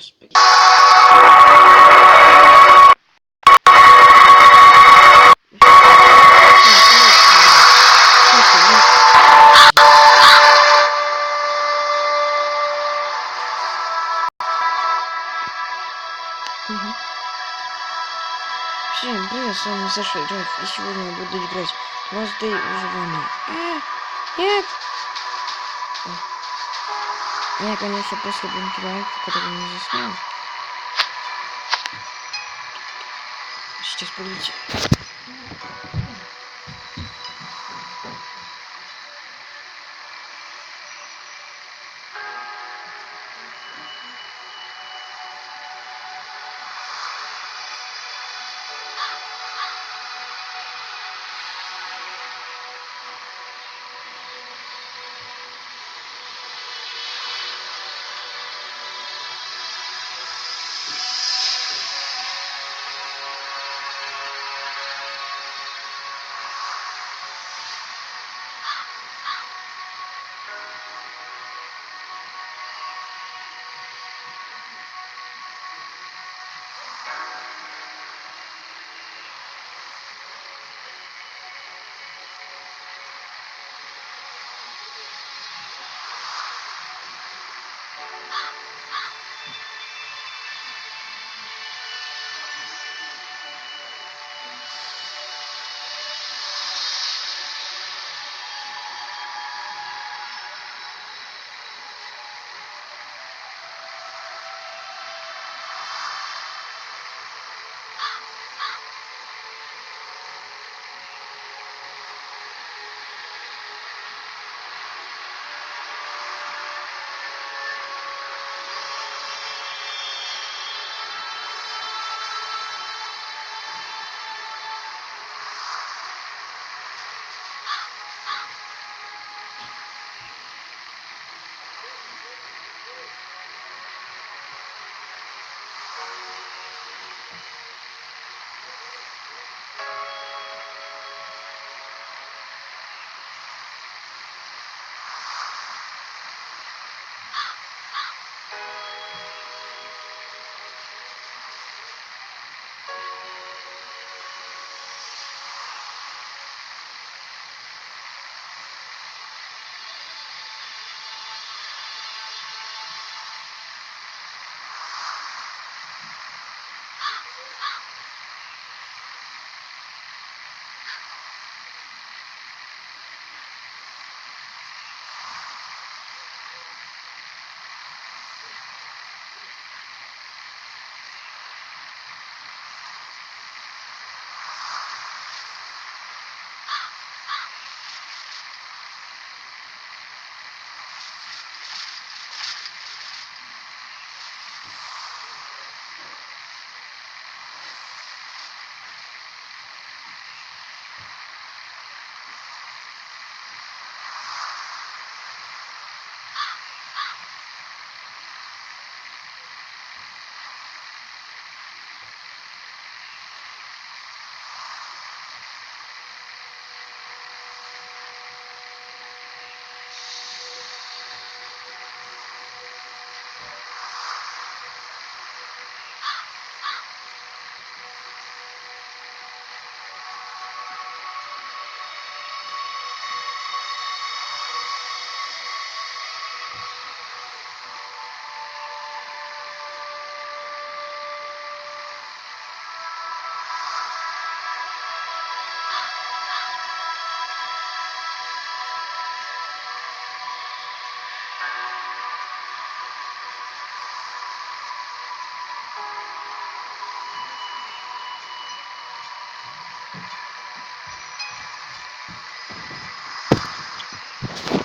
Господи. Всем привет, с вами Саша Драйв, и сегодня я буду играть в Last Day выживания. Нет! Я, конечно, после бункера, который не заснял. Сейчас полетим.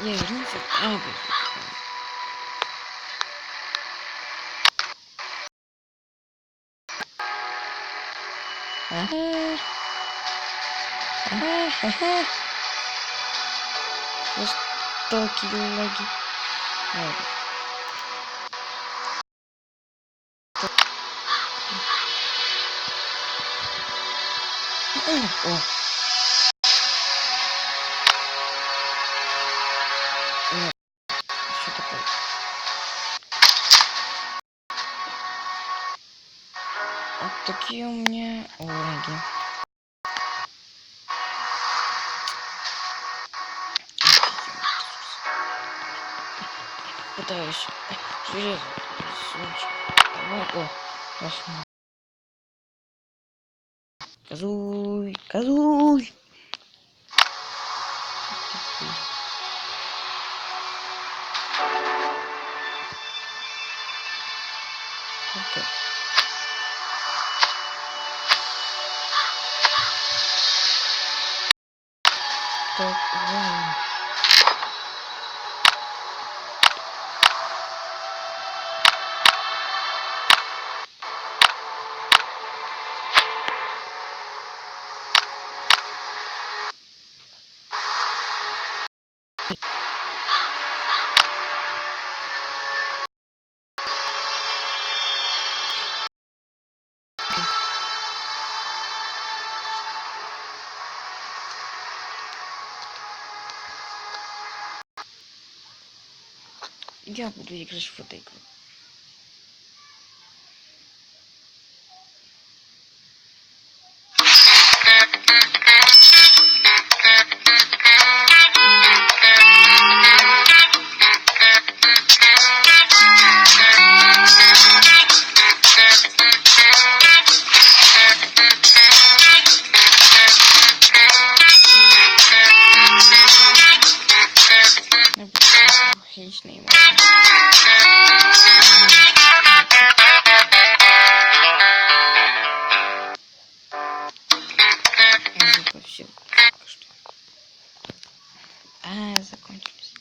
Я вернулся. Жестокие лаги. О. Нет. Что такое? Вот такие у меня уроки. Пытаюсь железо. О, пошла. Козуй, козуй. Okay. Так, вау. Я буду играть в эту игру. Я буду хищный. Я запустил. Закончились.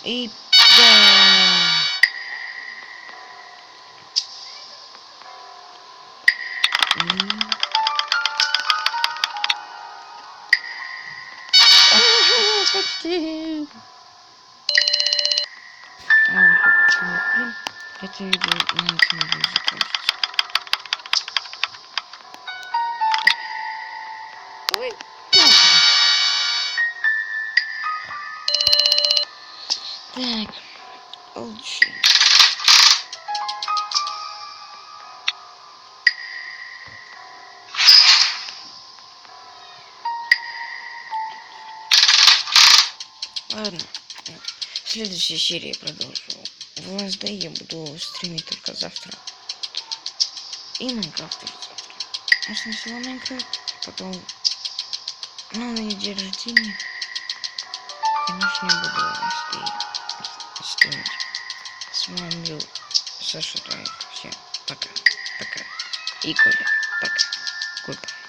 И да. Почти. Это видео на этом видео закончится. Ой, так, лучше. Ладно, в следующей серии продолжу. В ЛСД я буду стримить только завтра. И Майнкрафт тоже завтра. А сначала Майнкрафт, потом новый день рождения. Конечно, я буду стримить. С вами был Саша Драйв. Всем пока. Пока. И Коля. Пока. Goodbye.